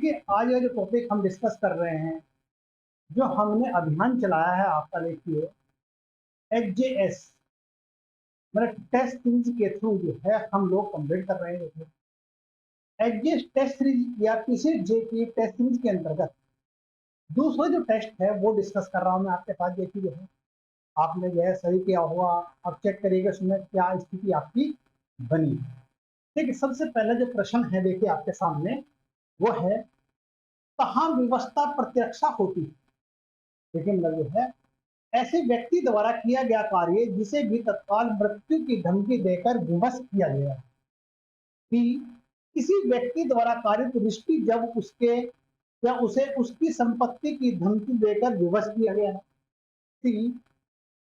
देखिए, आज का जो टॉपिक हम डिस्कस कर रहे हैं, जो हमने अभियान चलाया है आपका, देखिए एचजेएस मतलब टेस्ट सीरीज के थ्रू जो है हम लोग कंप्लीट कर रहे हैं। देखिए एचजेएस टेस्ट सीरीज या पीसीजे की टेस्ट सीरीज के अंतर्गत दूसरा जो टेस्ट है वो डिस्कस कर रहा हूँ मैं आपके साथ। देखिए जो है आपने जो है सही किया हुआ, अब चेक करिएगा उसमें क्या स्थिति आपकी बनी। देखिए सबसे पहला जो प्रश्न है देखिए आपके सामने वो है, कहाँ विवशता प्रतिरक्षा होती है। देखिए मतलब जो है ऐसे व्यक्ति द्वारा किया गया कार्य जिसे भी तत्काल मृत्यु की धमकी देकर विवश किया गया। कि किसी व्यक्ति द्वारा कारित दृष्टि जब उसके या उसे उसकी संपत्ति की धमकी देकर विवश किया गया। कि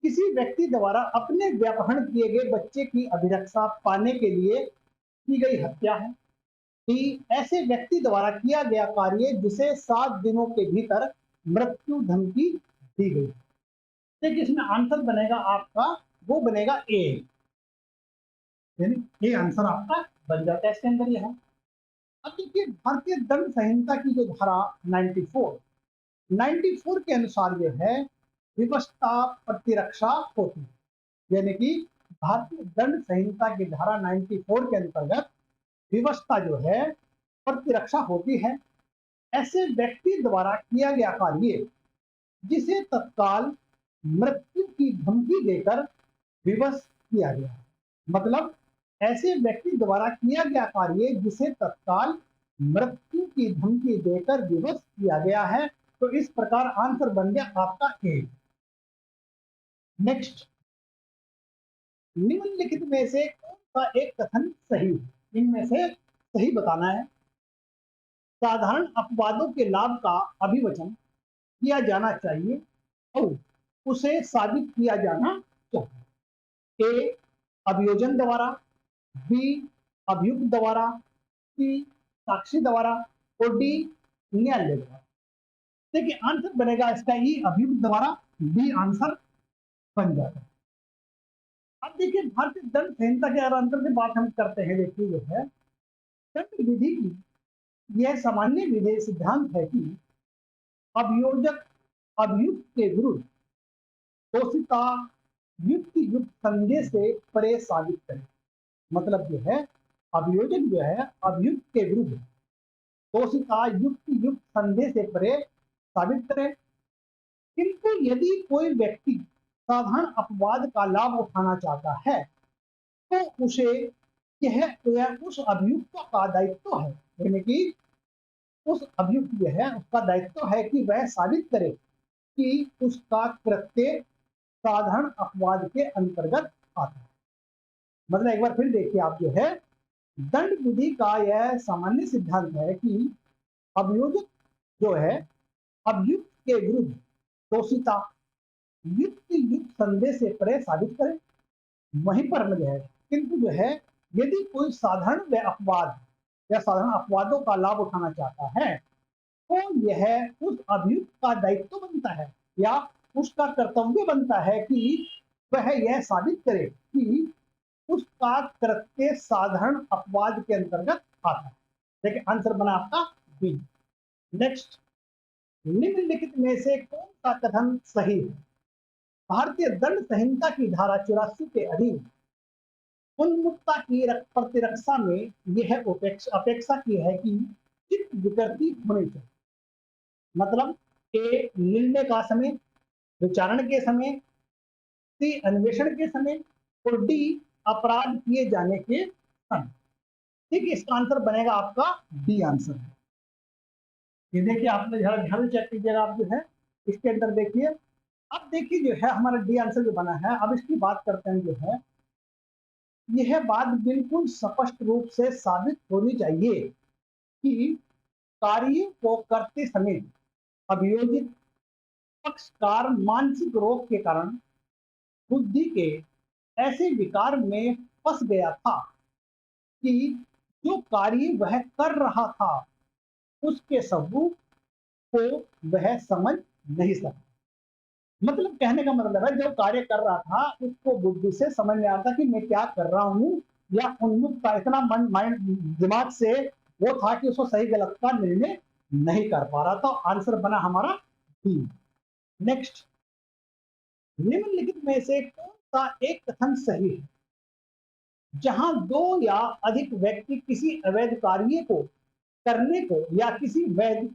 किसी व्यक्ति द्वारा अपने व्यापहरण किए गए बच्चे की अभिरक्षा पाने के लिए की गई हत्या है। कि ऐसे व्यक्ति द्वारा किया गया कार्य जिसे 7 दिनों के भीतर मृत्यु धमकी दी गई। देखिए इसमें आंसर बनेगा आपका, वो बनेगा ए, यानी ए आंसर आपका बन जाता है इसके अंदर। यह है अब देखिए भारतीय दंड संहिता की जो धारा 94 के अनुसार जो है विवशता प्रतिरक्षा होती है। यानी कि भारतीय दंड संहिता की धारा 94 के अंतर्गत विवशता जो है प्रतिरक्षा होती है। ऐसे व्यक्ति द्वारा किया गया कार्य जिसे तत्काल मृत्यु की धमकी देकर विवश किया गया। मतलब ऐसे व्यक्ति द्वारा किया गया कार्य जिसे तत्काल मृत्यु की धमकी देकर विवश किया गया है। तो इस प्रकार आंसर बन गया आपका ए। नेक्स्ट, निम्नलिखित में से कौन सा एक कथन सही है? इनमें से सही बताना है। साधारण अपवादों के लाभ का अभिवचन किया जाना चाहिए और उसे साबित किया जाना चाहिए। ए अभियोजन द्वारा, बी अभियुक्त द्वारा, सी साक्षी द्वारा और डी न्यायालय द्वारा। देखिए आंसर बनेगा इसका ई अभियुक्त द्वारा, बी आंसर बन जाता है। अब देखिए भारतीय दंड संहिता के अंतर्गत बात हम करते हैं। देखिए जो है दंड विधि की यह सामान्य विधि सिद्धांत है कि अभियोजक अभियुक्त के विरुद्ध दोषिता युक्ति युक्त संदेह से परे साबित करे। मतलब जो है अभियोजक जो है अभियुक्त के विरुद्ध दोषिता युक्ति युक्त संदेह से परे साबित करे। किंतु यदि कोई व्यक्ति साधारण अपवाद का लाभ उठाना चाहता है तो उसे यह उस अभियुक्त का दायित्व है, यानी कि उस अभियुक्त जो है उसका दायित्व है कि वह साबित करे कि उसका कृत्य साधारण अपवाद के अंतर्गत आता है। मतलब एक बार फिर देखिए आप जो है दंड विधि का यह सामान्य सिद्धांत है कि अभियोजक जो है अभियुक्त के विरुद्ध दोषिता युक्ति युक्त संदेह से परे साबित करे। वहीं पर जो है किंतु जो है यदि कोई साधारण अपवाद या साधारण अपवादों का लाभ उठाना चाहता है तो यह उस अभियुक्त का दायित्व बनता है या उसका कर्तव्य बनता है कि वह यह साबित करे कि उसका कृत्य साधारण अपवाद के अंतर्गत आता है। देखिए आंसर बना आपका बी। नेक्स्ट, निम्नलिखित में से कौन सा कथन सही है? भारतीय दंड संहिता की धारा 84 के अधीन उन्मुक्ता की प्रतिरक्षा में यह अपेक्षा की है कि चित्त विकृति होनी चाहिए। मतलब ए निर्णय का समय, विचारण के समय, सी अन्वेषण के समय और डी अपराध किए जाने के समय। ठीक है, इसका आंसर बनेगा आपका डी आंसर। ये देखिए आपने ध्यान चेक कीजिएगा आप जो है इसके अंदर देखिए। अब देखिए जो है हमारा डी आंसर जो बना है। अब इसकी बात करते हैं जो है यह बात बिल्कुल स्पष्ट रूप से साबित होनी चाहिए कि कार्य को करते समय अभियोजित पक्षकार मानसिक रोग के कारण बुद्धि के ऐसे विकार में फंस गया था कि जो कार्य वह कर रहा था उसके सबूत को वह समझ नहीं सका। मतलब कहने का मतलब है जो कार्य कर रहा था उसको बुद्धि से समझ में आता कि मैं क्या कर रहा हूं, या उन्मुख का इतना मन माइंड दिमाग से वो था कि उसको सही गलत का निर्णय नहीं कर पा रहा, तो आंसर बना हमारा बी। नेक्स्ट, निम्नलिखित में से कौन सा एक कथन सही है जहां दो या अधिक व्यक्ति किसी अवैध कार्य को करने को या किसी वैध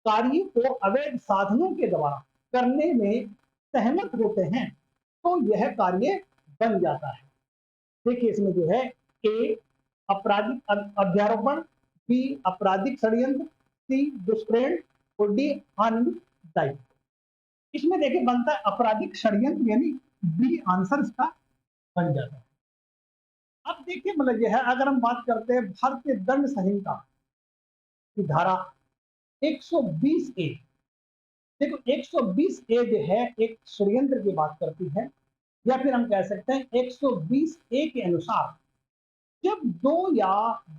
कार्य को अवैध साधनों के द्वारा करने में सहमत होते हैं तो यह कार्य बन जाता है। देखिए इसमें जो है, ए आपराधिक अध्यारोपण, बी आपराधिक षड्यंत्र, सी दुष्प्रेरण और डी आनंद दायित्व। इसमें देखिए बनता है आपराधिक षड्यंत्र, यानी बी आंसर इसका बन जाता है। अब देखिए मतलब यह है, अगर हम बात करते हैं भारतीय दंड संहिता की धारा 120 ए, देखो 120 ए जो है एक षड्यंत्र की बात करती है, या फिर हम कह सकते हैं 120 ए के अनुसार जब दो या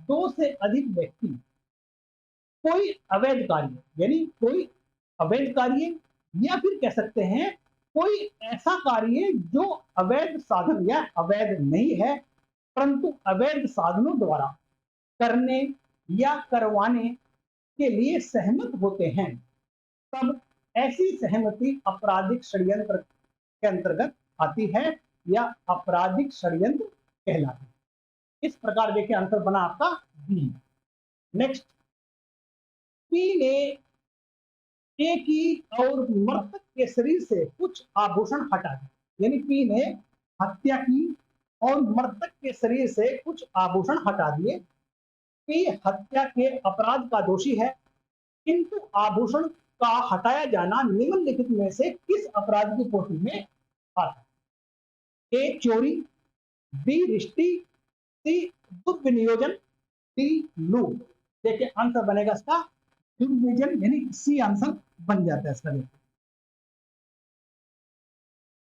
दो से अधिक व्यक्ति कोई अवैध कार्य, यानी कोई अवैध कार्य, या फिर कह सकते हैं कोई ऐसा कार्य जो अवैध साधन या अवैध नहीं है परंतु अवैध साधनों द्वारा करने या करवाने के लिए सहमत होते हैं, तब ऐसी सहमति आपराधिक षड्यंत्र के अंतर्गत आती है या आपराधिक षड्यंत्र कहलाती है। इस प्रकार देखिए आंसर बना आपका बी। नेक्स्ट, पी ने ए की और मृतक के शरीर से कुछ आभूषण हटा दिए, यानी पी ने हत्या की और मृतक के शरीर से कुछ आभूषण हटा दिए। पी हत्या के अपराध का दोषी है, किंतु आभूषण का हटाया जाना निम्नलिखित में से किस अपराध की कोटि में आता है? ए चोरी, बी रिश्ती, सी दुर्विनियोजन, डी लूट। देखिए आंसर बनेगा इसका दुर्विनियोजन, यानी सी आंसर बन जाता है इसका,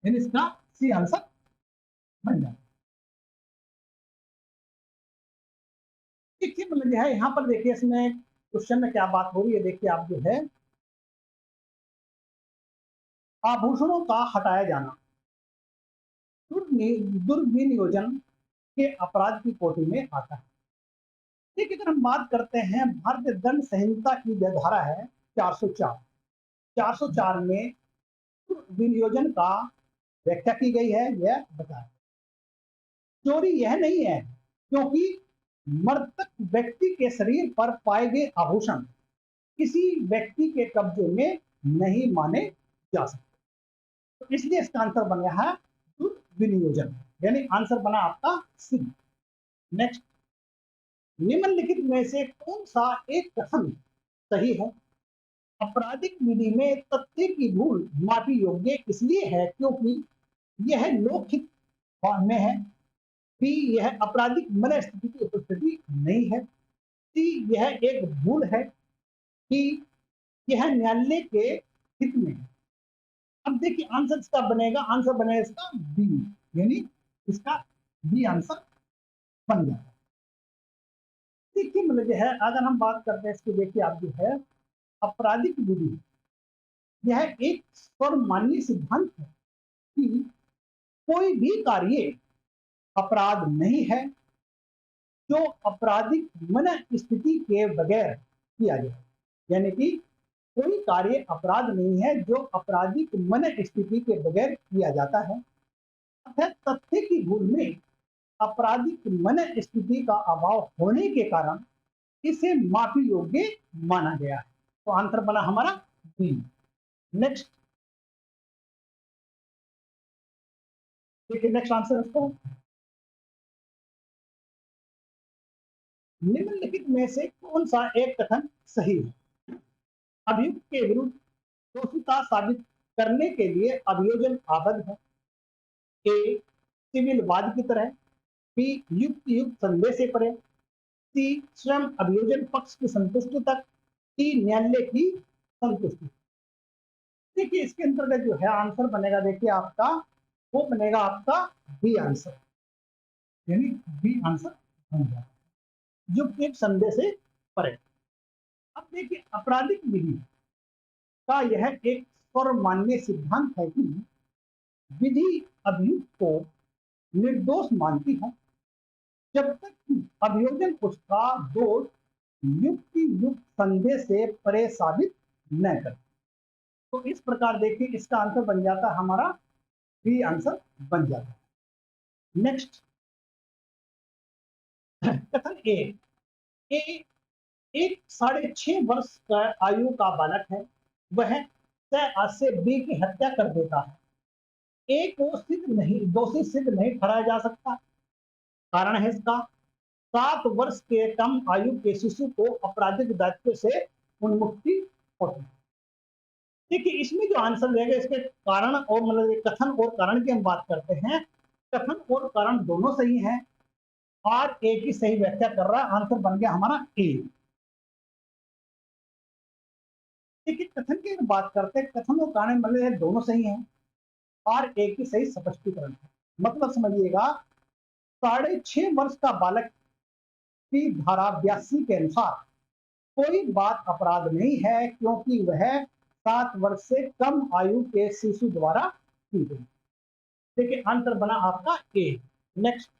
यानी इसका सी आंसर बन जाता है। देखिए मतलब है यहाँ पर देखिए इसमें क्वेश्चन में क्या बात हो रही है, देखिए आप जो है आभूषणों का हटाया जाना दुर्विनियोजन के अपराध की कोटि में आता है। देखिए अगर हम बात करते हैं भारतीय दंड संहिता की जो धारा है 404, 404 में विनियोजन का व्याख्या की गई है, यह बताया चोरी यह नहीं है क्योंकि मृतक व्यक्ति के शरीर पर पाए गए आभूषण किसी व्यक्ति के कब्जे में नहीं माने जा सकते, तो इसलिए इसका आंसर बन गया है दुर्विनियोजन, यानी आंसर बना आपका सी। नेक्स्ट, निम्नलिखित में से कौन सा एक कथन सही है? आपराधिक विधि में तथ्य की भूल माफी योग्य इसलिए है क्योंकि यह लोकहित में है, बी यह आपराधिक मन स्थिति की उपस्थिति नहीं है, सी यह एक भूल है, डी यह न्यायालय के हित में है। अब देखिए आंसर इसका बनेगा, आंसर बनेगा इसका बी, यानी इसका बी आंसर बन जाएगा। देखिए मतलब जो है अगर हम बात करते हैं इसकी, देखिए आप जो है आपराधिक विधि यह एक सर्वमान्य सिद्धांत है कि कोई भी कार्य अपराध नहीं है जो आपराधिक मन स्थिति के बगैर किया जाए, यानी कि कोई कार्य अपराध नहीं है जो आपराधिक मन स्थिति के बगैर किया जाता है, अर्थात तथ्य की भूल में आपराधिक मन स्थिति का अभाव होने के कारण इसे माफी योग्य माना गया है, तो आंसर बना हमारा बी। नेक्स्ट, देखिए नेक्स्ट आंसर इसको, निम्नलिखित में से कौन सा एक कथन सही है? अभियुक्त के विरुद्ध दोषिता साबित करने के लिए अभियोजन आबद्ध है, ए सिविल वाद की तरह, बी युक्त युक्त संदेह से परे, सी स्वयं अभियोजन पक्ष की संतुष्टि तक, डी न्यायालय की संतुष्टि। देखिए इसके अंतर्गत जो है आंसर बनेगा, देखिए आपका वो बनेगा आपका बी आंसर, यानी बी आंसर बन जाएगा युक्त एक संदेह से परे। अब देखिए आपराधिक विधि का यह एक सर्वमान्य सिद्धांत है कि विधि अभियुक्त को निर्दोष मानती है जब तक कि अभियोजन उसका दोष युक्ति युक्त संदेह से परे साबित न कर। तो इस प्रकार देखिए इसका आंसर बन जाता है हमारा बी आंसर बन जाता है। नेक्स्ट कथन ए, ए एक 6.5 वर्ष का आयु का बालक है, वह तय आज से बी की हत्या कर देता है। ए को सिद्ध नहीं, दोषी सिद्ध नहीं ठहराया जा सकता। कारण है इसका 7 वर्ष के कम आयु के शिशु को आपराधिक दायित्व से उन्मुक्ति होती है। देखिए इसमें जो आंसर रहेगा इसके कारण और मतलब कथन और कारण की हम बात करते हैं, कथन और कारण दोनों सही हैं और ए की सही व्याख्या कर रहा है, आंसर बन गया हमारा ए। देखिए कथन की बात करते हैं, कथन और कारण मतलब दोनों सही हैं और ए की सही स्पष्टीकरण है। मतलब समझिएगा 6.5 वर्ष का बालक की धारा 82 के अनुसार कोई बात अपराध नहीं है क्योंकि वह 7 वर्ष से कम आयु के शिशु द्वारा की गई। देखिए आंसर बना आपका ए। नेक्स्ट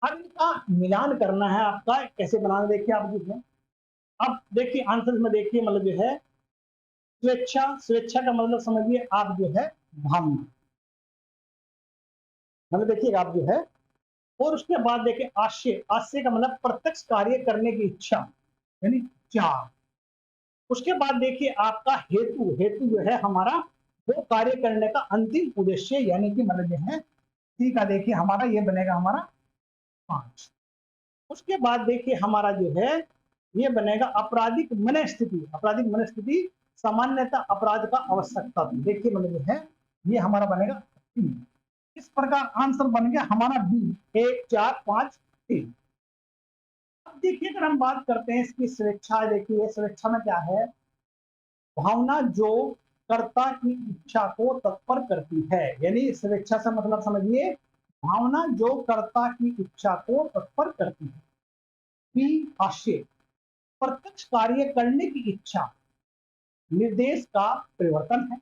अब इनका मिलान करना है आपका, कैसे बनाना देखिए आप जिसमें अब देखिए आंसर में देखिए मतलब जो है स्वेच्छा, स्वेच्छा का मतलब समझिए आप जो है भावना, मतलब देखिएगा आप जो है, और उसके बाद देखिए आशय, आशय का मतलब प्रत्यक्ष कार्य करने की इच्छा यानी चाह। उसके बाद देखिए आपका हेतु, हेतु जो है हमारा वो कार्य करने का अंतिम उद्देश्य यानी कि मतलब जो है सी का देखिए हमारा ये बनेगा हमारा 5। उसके बाद देखिए हमारा जो है ये बनेगा आपराधिक मन स्थिति, आपराधिक मन स्थिति सामान्यतः अपराध का आवश्यकता। देखिए मतलब जो है ये हमारा बनेगा 3। इस प्रकार आंसर बन गया हमारा बी 1 4 5 3। अब देखिए अगर हम बात करते हैं इसकी स्वेच्छा, देखिए स्वेच्छा में क्या है, भावना जो कर्ता की इच्छा को तत्पर करती है, यानी स्वेच्छा से मतलब समझिए भावना जो कर्ता की इच्छा को तत्पर करती है। बी आशय, प्रत्यक्ष कार्य करने की इच्छा, निर्देश का परिवर्तन है,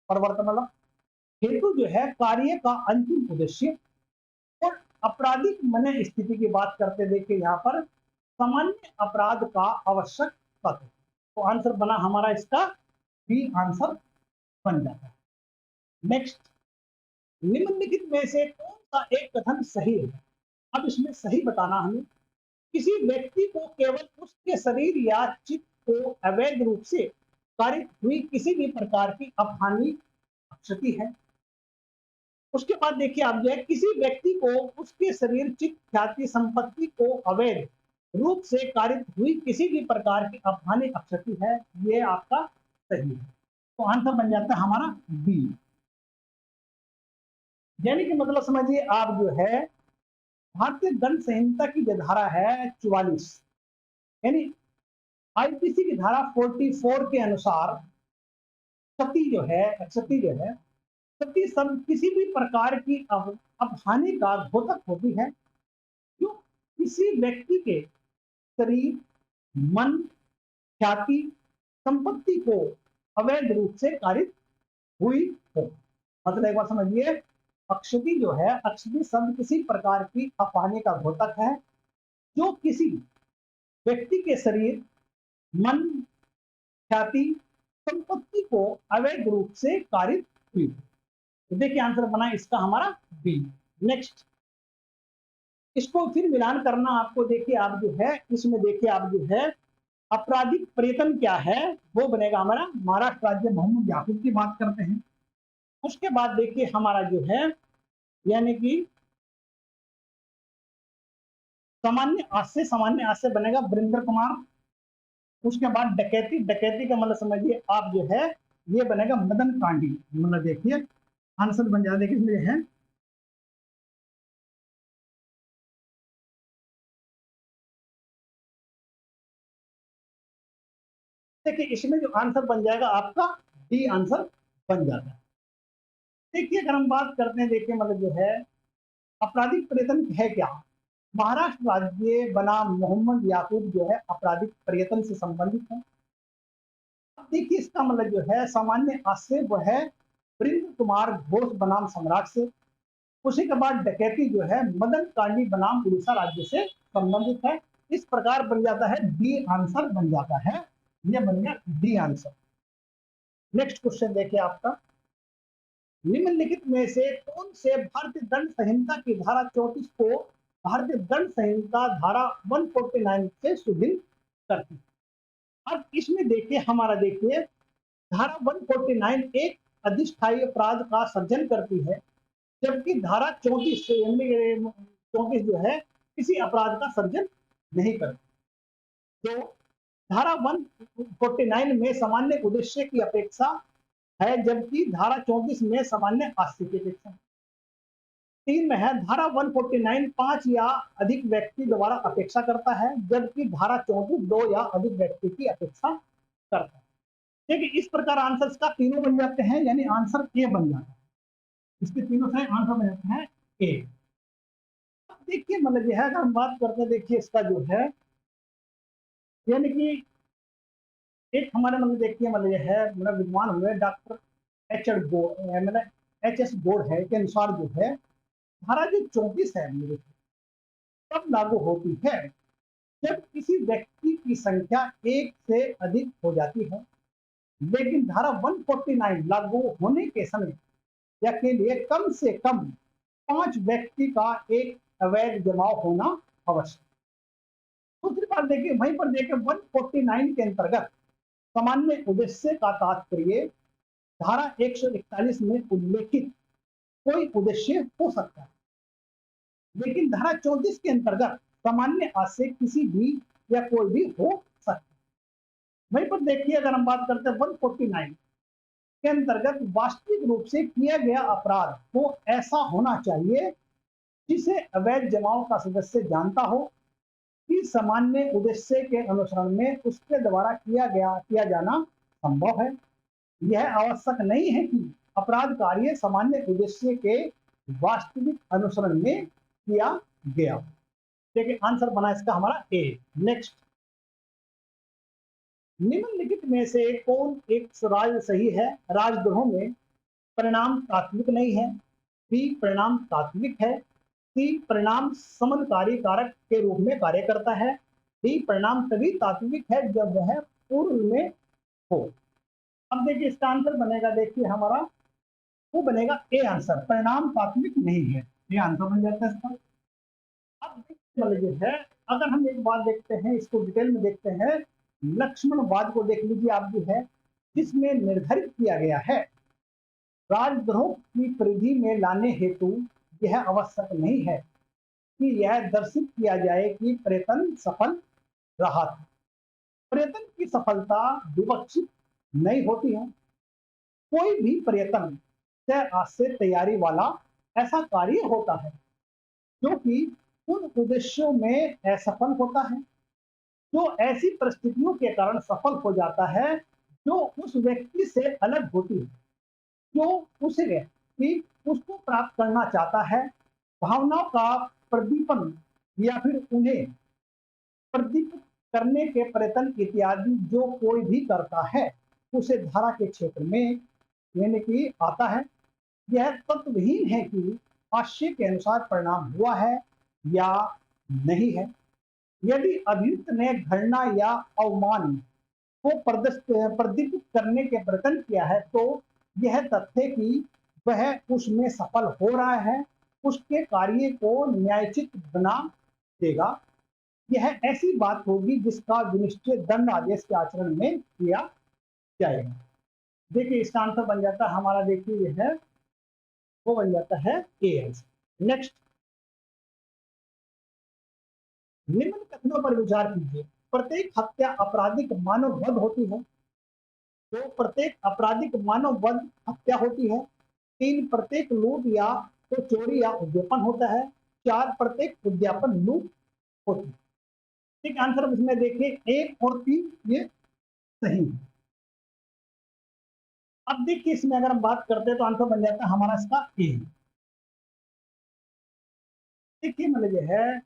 परिवर्तन मतलब हेतु जो है कार्य का अंतिम उद्देश्य। और आपराधिक मन स्थिति की बात करते देखिए यहाँ पर सामान्य अपराध का आवश्यक तत्व। तो आंसर बना हमारा इसका बी आंसर बन जाता है। नेक्स्ट, निम्नलिखित में से कौन सा एक कथन सही है? अब इसमें सही बताना हमें, किसी व्यक्ति को केवल उसके शरीर या चित्त को अवैध रूप से कारित हुई किसी भी प्रकार की अपहानि क्षति है। उसके बाद देखिए आप जो है किसी व्यक्ति को उसके शरीर चित्त ख्याति संपत्ति को अवैध रूप से कारित हुई किसी भी प्रकार की अपहानि क्षति है, ये आपका सही है। तो आंसर बन जाता है हमारा बी। यानी कि मतलब समझिए आप जो है भारतीय दंड संहिता की जो धारा है 44 यानी आईपीसी की धारा 44 के अनुसार क्षति जो है, क्षति जो है, क्षति सब किसी भी प्रकार की अपहानि का घोतक होती है जो किसी व्यक्ति के शरीर, मन, ख्याति, संपत्ति को अवैध रूप से कारित हुई हो। मतलब एक बार समझिए अक्षति जो है, अक्षति शब्द किसी प्रकार की अपहानि का घोतक है जो किसी व्यक्ति के शरीर, मन, ख्याति, संपत्ति को अवैध रूप से कारित हुई। तो देखिए आंसर बना इसका हमारा बी। नेक्स्ट, इसको फिर मिलान करना आपको, देखिए आप जो है इसमें देखिए आप जो है आपराधिक प्रयत्न क्या है वो बनेगा हमारा महाराष्ट्र राज्य मोहम्मद याकूब की बात करते हैं। उसके बाद देखिए हमारा जो है यानी कि सामान्य आशय बनेगा वरिंदर कुमार। उसके बाद डकैती, डकैती का मतलब समझिए आप जो है ये बनेगा मदन कांडी। मतलब देखिए आंसर बन जाए, देखिए इसमें है देखिए इसमें जो आंसर बन जाएगा आपका डी आंसर बन जाता है। देखिए अगर हम बात करते हैं देखिए मतलब जो है आपराधिक प्रयत्न है क्या, महाराष्ट्र राज्य बनाम मोहम्मद याकूब जो है आपराधिक प्रयत्न से संबंधित है। अब देखिए इसका मतलब जो है सामान्य आशय वो है वरिंद्र कुमार घोष बनाम सम्राट से। उसी के बाद डकैती जो है मदन कांडी बनाम उड़ीसा राज्य से संबंधित है। इस प्रकार बन जाता है डी आंसर बन जाता है, ये बन गया डी आंसर। नेक्स्ट क्वेश्चन देखिए आपका, निम्नलिखित में से कौन से भारतीय दंड संहिता की धारा 34 को भारतीय दंड संहिता धारा 149 से सुभिन्न करती है। अब इसमें देखिए हमारा देखिए धारा 149 एक अधिष्ठायी अपराध का सर्जन करती है, जबकि धारा 34 जो है किसी अपराध का सर्जन नहीं करती। तो धारा 149 में सामान्य उद्देश्य की अपेक्षा है, जबकि धारा 34 में सामान्य आस्ति की अपेक्षा। 3 में है धारा 149 5 या अधिक व्यक्ति द्वारा अपेक्षा करता है, जबकि धारा 34 2 या अधिक व्यक्ति की अपेक्षा करता है। देखिए इस प्रकार आंसर्स का तीनों बन जाते हैं, यानी आंसर ए बन जाता है। इसके तीनों से आंसर बन जाते हैं ए। अब देखिए मतलब यह अगर हम बात करते हैं, देखिए इसका जो है यानी कि एक हमारे मतलब देखिए मतलब यह है मतलब विद्वान हुए डॉक्टर एच एस बोर्ड है के अनुसार जो है धारा जो 34 है मेरे तब लागू होती है जब किसी व्यक्ति की संख्या एक से अधिक हो जाती है, लेकिन धारा 149 लागू होने के समय या के लिए कम से कम 5 व्यक्ति का एक अवैध जमाव होना आवश्यक। दूसरी बात देखिए वहीं पर देखिए 149 के अंतर्गत सामान्य उद्देश्य का तात्पर्य धारा 141 में उल्लेखित कोई उद्देश्य हो सकता है, लेकिन धारा 34 के अंतर्गत सामान्य आशय किसी भी या कोई भी हो सकता है। वहीं पर देखिए अगर हम बात करते हैं 149 के अंतर्गत वास्तविक रूप से किया गया अपराध को ऐसा होना चाहिए जिसे अवैध जमाव का सदस्य जानता हो कि सामान्य उद्देश्य के अनुसरण में उसके द्वारा किया जाना संभव है। यह आवश्यक नहीं है कि अपराध कार्य सामान्य उद्देश्य के वास्तविक अनुसरण में किया गया। देखिए आंसर बना इसका हमारा ए। नेक्स्ट, निम्नलिखित में से कौन एक राज सही है? राजद्रोह में परिणाम तात्विक नहीं है, बी परिणाम तात्विक है, सी परिणाम समनकारी कारक के रूप में कार्य करता है, डी परिणाम तभी तात्विक है जब वह पूर्व में हो। अब देखिए इसका आंसर बनेगा, देखिए हमारा वो बनेगा ए आंसर, परिणाम तात्विक नहीं है, ये आंसर बन जाता है इसका। अब देखिए है अगर हम एक बात देखते हैं, इसको डिटेल में देखते हैं, लक्ष्मणवाद को देख लीजिए आप जो है, जिसमें निर्धारित किया गया है राजद्रोह की परिधि में लाने हेतु यह आवश्यक नहीं है कि यह दर्शित किया जाए कि प्रयत्न सफल रहा था। प्रयत्न की सफलता विवक्षित नहीं होती है। कोई भी प्रयत्न से आशय तैयारी वाला ऐसा कार्य होता है जो कि उन उद्देश्यों में असफल होता है, जो ऐसी परिस्थितियों के कारण सफल हो जाता है जो उस व्यक्ति से अलग होती है, जो उस व्यक्ति उसको प्राप्त करना चाहता है। भावनाओं का प्रदीपन या फिर उन्हें प्रदीपित करने के प्रयत्न इत्यादि जो कोई भी करता है उसे धारा के क्षेत्र में यानी कि आता है। यह तत्वहीन है कि आशय के अनुसार परिणाम हुआ है या नहीं है। यदि अभियुक्त ने घृणा या अवमान को प्रदीपित करने के प्रयत्न किया है तो यह तथ्य कि वह उसमें सफल हो रहा है उसके कार्य को न्यायोचित बना देगा। यह ऐसी बात होगी जिसका विनिश्चय दंड आदेश के आचरण में किया जाएगा। देखिए इसका आंसर बन जाता है हमारा, देखिए यह है वो बन जाता है ए। नेक्स्ट, निम्न कथनों पर विचार कीजिए। प्रत्येक हत्या आपराधिक मानव वध होती है, तो प्रत्येक आपराधिक मानव वध हत्या होती है। 3 प्रत्येक लूट या तो चोरी या उद्यापन होता है। 4 प्रत्येक उद्यापन लूट होती है। ठीक आंसर इसमें देखिए 1 और 3 ये सही है। अब देखिए इसमें अगर हम बात करते हैं तो आंसर बन जाता है हमारा इसका ए। देखिए मतलब यह है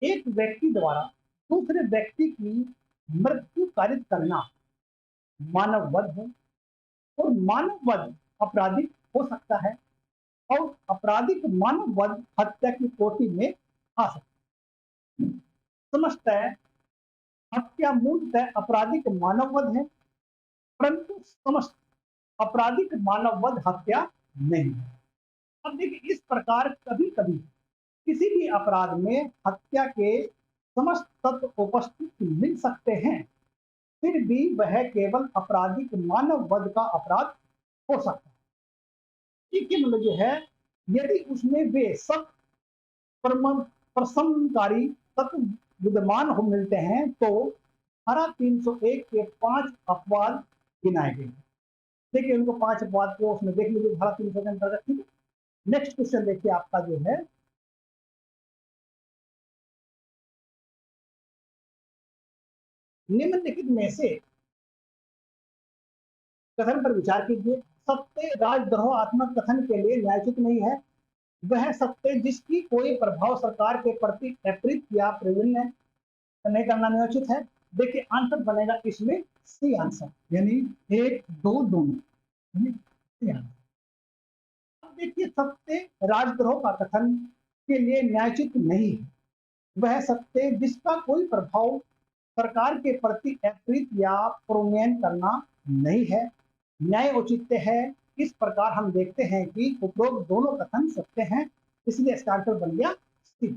एक व्यक्ति द्वारा दूसरे व्यक्ति की मृत्यु कारित करना मानव वध है और मानव वध आपराधिक हो सकता है और आपराधिक मानववध हत्या की कोटि में आ सकता है। समझतः हत्या मूलतः आपराधिक मानववध है, परंतु समस्त आपराधिक मानववध हत्या नहीं है। अब देखिए, इस प्रकार कभी कभी किसी भी अपराध में हत्या के समस्त तत्व उपस्थित मिल सकते हैं, फिर भी वह केवल आपराधिक मानववध का अपराध हो सकता है। ठीक मतलब जो है, यदि उसमें वे सब प्रशमनकारी तत्व विद्यमान हो मिलते हैं तो धारा 301 के 5 अपवाद गिनाए गए। देखिए उनको 5 अपवाद को उसमें देख लीजिए धारा 300 के अंतर्गत। ठीक है, नेक्स्ट क्वेश्चन देखिए आपका जो है, निम्नलिखित में से कथन पर विचार कीजिए। सत्य राजद्रोहात्मक कथन के लिए न्यायोचित नहीं है। वह सत्य जिसकी कोई प्रभाव सरकार के प्रति अप्रित या प्रवीण नहीं करना न्यायोचित है। देखिए आंसर बनेगा इसमें सी आंसर, यानी 1 2 दोनों। अब देखिए, सत्य राजद्रोह का कथन के लिए न्यायोचित नहीं है। वह सत्य जिसका कोई प्रभाव सरकार के प्रति अप्रित या प्रोमेन करना नहीं है, न्याय औचित्य है। इस प्रकार हम देखते हैं कि उपरोक्त दोनों कथन सत्य हैं, इसलिए इसका आंसर बन गया सी।